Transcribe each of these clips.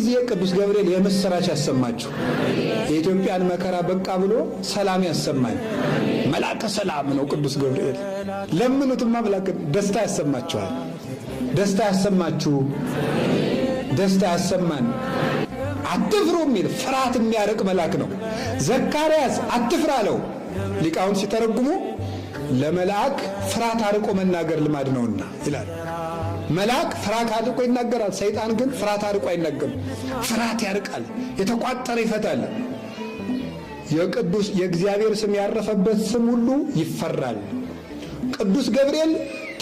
ጊዜ ቅዱስ ገብርኤል የምስራች ያሰማችሁ። የኢትዮጵያን መከራ በቃ ብሎ ሰላም ያሰማን። መልአከ ሰላም ነው ቅዱስ ገብርኤል። ለምኑትማ መልአከ ደስታ ያሰማችኋል። ደስታ ያሰማችሁ፣ ደስታ ያሰማን። አትፍሩ የሚል ፍርሃት የሚያርቅ መልአክ ነው። ዘካርያስ አትፍራ አለው። ሊቃውንት ሲተረጉሙ ለመልአክ ፍርሃት አርቆ መናገር ልማድ ነውና ይላል። መልአክ ፍርሃት አርቆ ይናገራል። ሰይጣን ግን ፍርሃት አርቆ አይናገርም። ፍርሃት ያርቃል፣ የተቋጠረ ይፈታል። የእግዚአብሔር ስም ያረፈበት ስም ሁሉ ይፈራል። ቅዱስ ገብርኤል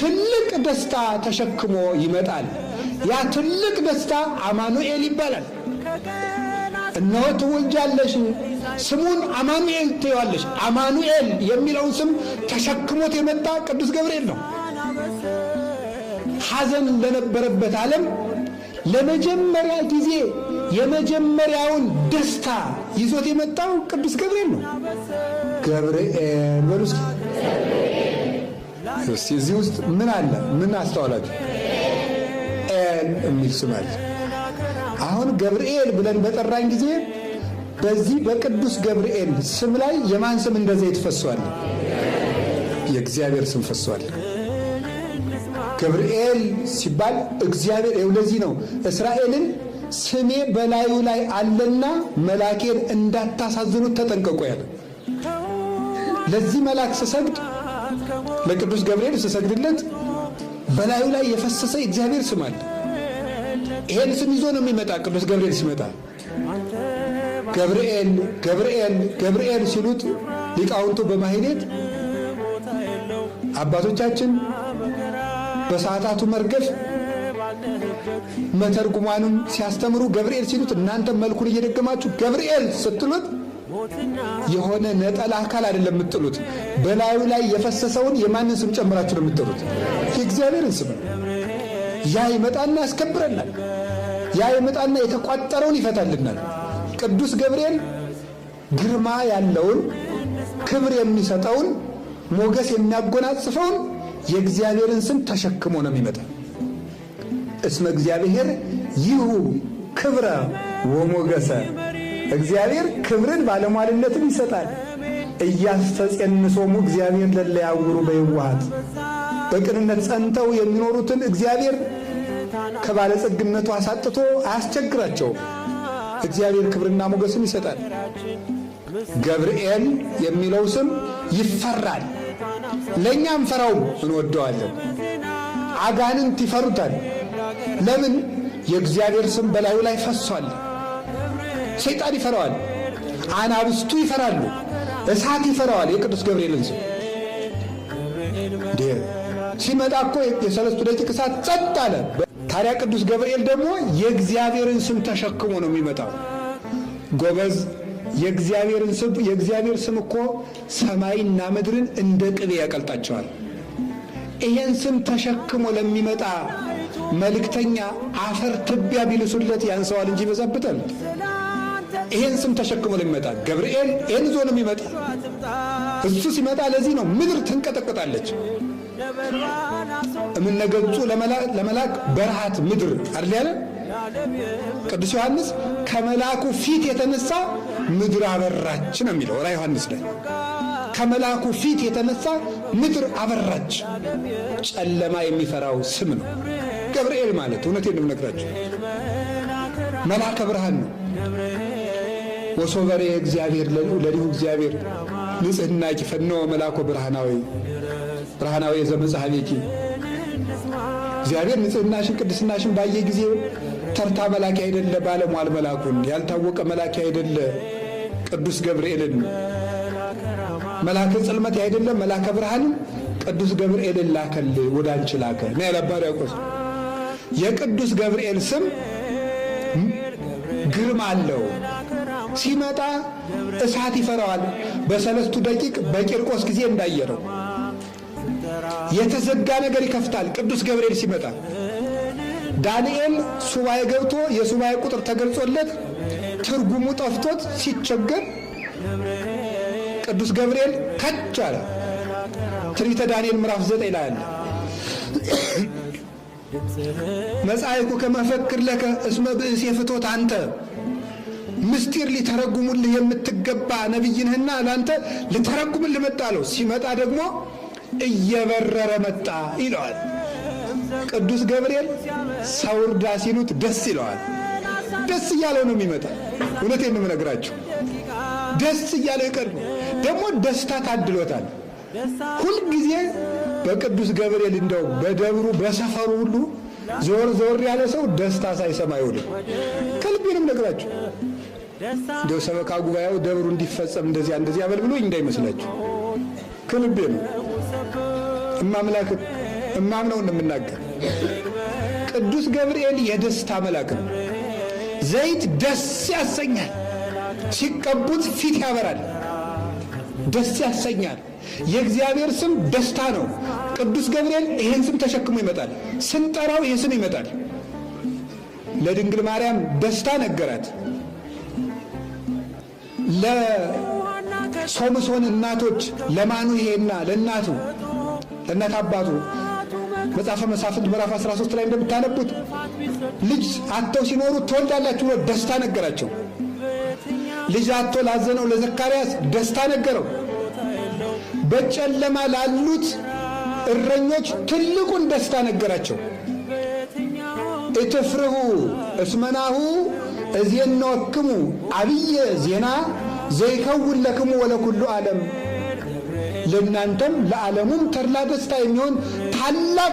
ትልቅ ደስታ ተሸክሞ ይመጣል። ያ ትልቅ ደስታ አማኑኤል ይባላል። እነሆ ትወልጃለሽ፣ ስሙን አማኑኤል ትይዋለሽ። አማኑኤል የሚለውን ስም ተሸክሞት የመጣ ቅዱስ ገብርኤል ነው። ሐዘን ለነበረበት ዓለም ለመጀመሪያ ጊዜ የመጀመሪያውን ደስታ ይዞት የመጣው ቅዱስ ገብርኤል ነው። ገብርኤል በሉ እስኪ። እዚህ ውስጥ ምን አለ? ምን አስተዋላችሁ? ኤል የሚል ስም አለ። አሁን ገብርኤል ብለን በጠራን ጊዜ በዚህ በቅዱስ ገብርኤል ስም ላይ የማን ስም እንደ ዘይት ፈሷል? የእግዚአብሔር ስም ፈሷል። ገብርኤል ሲባል እግዚአብሔር ለዚህ ነው እስራኤልን ስሜ በላዩ ላይ አለና መላኬን እንዳታሳዝኑት ተጠንቀቁ ያለ። ለዚህ መልአክ ስሰግድ፣ ለቅዱስ ገብርኤል ስሰግድለት በላዩ ላይ የፈሰሰ እግዚአብሔር ስም አለ። ይሄን ስም ይዞ ነው የሚመጣ። ቅዱስ ገብርኤል ሲመጣ ገብርኤል ገብርኤል ገብርኤል ሲሉት ሊቃውንቱ በማህሌት አባቶቻችን በሰዓታቱ መርገፍ መተርጉማንም ሲያስተምሩ ገብርኤል ሲሉት እናንተ መልኩን እየደገማችሁ ገብርኤል ስትሉት የሆነ ነጠላ አካል አይደለም የምትጥሉት። በላዩ ላይ የፈሰሰውን የማንን ስም ጨምራችሁ ነው የምትጥሉት? የእግዚአብሔርን ስም። ያ ይመጣና ያስከብረናል። ያ ይመጣና የተቋጠረውን ይፈታልናል። ቅዱስ ገብርኤል ግርማ ያለውን ክብር የሚሰጠውን ሞገስ የሚያጎናጽፈውን የእግዚአብሔርን ስም ተሸክሞ ነው የሚመጣ። እስመ እግዚአብሔር ይሁ ክብረ ወሞገሰ። እግዚአብሔር ክብርን ባለሟልነትን ይሰጣል። እያስተጼንሶሙ እግዚአብሔር ለለ ያውሩ በየዋሃት። በቅንነት ጸንተው የሚኖሩትን እግዚአብሔር ከባለጸግነቱ አሳጥቶ አያስቸግራቸውም። እግዚአብሔር ክብርና ሞገስን ይሰጣል። ገብርኤል የሚለው ስም ይፈራል። ለእኛም ፈራውም እንወደዋለን። አጋንንት ይፈሩታል። ለምን? የእግዚአብሔር ስም በላዩ ላይ ፈሷል። ሰይጣን ይፈራዋል። አናብስቱ ይፈራሉ። እሳት ይፈራዋል የቅዱስ ገብርኤልን ስም። ሲመጣ እኮ የሰለስቱ ደቂቅ እሳት ጸጥ አለ። ታዲያ ቅዱስ ገብርኤል ደግሞ የእግዚአብሔርን ስም ተሸክሞ ነው የሚመጣው። ጎበዝ፣ የእግዚአብሔር ስም እኮ ሰማይና ምድርን እንደ ቅቤ ያቀልጣቸዋል። ይሄን ስም ተሸክሞ ለሚመጣ መልእክተኛ አፈር ትቢያ ቢልሱለት ያንሰዋል እንጂ ይበዛበታል። ይሄን ስም ተሸክሞ ለሚመጣ ገብርኤል ይሄን ይዞ ነው የሚመጣ። እሱ ሲመጣ ለዚህ ነው ምድር ትንቀጠቀጣለች። እምነገጹ ለመላክ በረሃት ምድር አይደል ያለ ቅዱስ ዮሐንስ። ከመላኩ ፊት የተነሳ ምድር አበራች ነው የሚለው ራዕየ ዮሐንስ ላይ። ከመላኩ ፊት የተነሳ ምድር አበራች። ጨለማ የሚፈራው ስም ነው ገብርኤል ማለት። እውነቴን ነው የምነግራችሁ፣ መልአከ ብርሃን ነው። ወሶበሬ እግዚአብሔር ለሊሁ እግዚአብሔር ንጽሕና ይፈነወ መልአኮ ብርሃናዊ ዘመጽሐቤኪ። እግዚአብሔር ንጽሕናሽን ቅድስናሽን ባየ ጊዜ ተርታ መላክ አይደለ ባለሟል መላኩን ያልታወቀ መላክ አይደለ ቅዱስ ገብርኤልን መላከ ጽልመት አይደለ መላከ ብርሃን ቅዱስ ገብርኤልን ላከል ወደ አንቺ ላከ ነው ያለ አባ ሕርያቆስ። የቅዱስ ገብርኤል ስም ግርማ አለው። ሲመጣ እሳት ይፈራዋል። በሰለስቱ ደቂቅ በቂርቆስ ጊዜ እንዳየረው የተዘጋ ነገር ይከፍታል። ቅዱስ ገብርኤል ሲመጣ ዳንኤል ሱባኤ ገብቶ የሱባኤ ቁጥር ተገልጾለት ትርጉሙ ጠፍቶት ሲቸገር ቅዱስ ገብርኤል ከች አለ። ትንቢተ ዳንኤል ምዕራፍ 9 ላይ አለ። መጻይኩ ከመፈክር ለከ እስመ ብእሴ ፍቶት አንተ ምስጢር ሊተረጉሙልህ የምትገባ ነቢይ ነህና ለአንተ ልተረጉምልህ መጣ አለው። ሲመጣ ደግሞ እየበረረ መጣ ይለዋል። ቅዱስ ገብርኤል ሰው እርዳ ሲሉት ደስ ይለዋል። ደስ እያለው ነው የሚመጣ። እውነቴን ነው የምነግራችሁ። ደስ እያለው ይቀርብ። ደግሞ ደስታ ታድሎታል። ሁልጊዜ በቅዱስ ገብርኤል እንደው በደብሩ በሰፈሩ ሁሉ ዞር ያለ ሰው ደስታ ሳይሰማ አይውልም። ከልቤ ነው የምነግራችሁ። እንደው ሰበካ ጉባኤው ደብሩ እንዲፈጸም እንደዚህ አበል ብሎ እንዳይመስላችሁ። ከልቤ ነው እማምነው እንደምናገር። ቅዱስ ገብርኤል የደስታ መልአክ ነው። ዘይት ደስ ያሰኛል። ሲቀቡት ፊት ያበራል፣ ደስ ያሰኛል። የእግዚአብሔር ስም ደስታ ነው። ቅዱስ ገብርኤል ይህን ስም ተሸክሞ ይመጣል። ስንጠራው ይህ ስም ይመጣል። ለድንግል ማርያም ደስታ ነገራት። ለሶምሶን እናቶች ለማኑሄና ለእናት አባቱ መጽሐፈ መሳፍንት ምዕራፍ 13 ላይ እንደምታነቡት ልጅ አጥተው ሲኖሩ ትወልዳላችሁ ብሎ ደስታ ነገራቸው። ልጅ አጥቶ ላዘነው ለዘካርያስ ደስታ ነገረው። በጨለማ ላሉት እረኞች ትልቁን ደስታ ነገራቸው። እትፍርሁ እስመናሁ እዜንወክሙ አብየ ዜና ዘይከውን ለክሙ ወለኩሉ ዓለም። ለእናንተም ለዓለሙም ተድላ ደስታ የሚሆን ታላቅ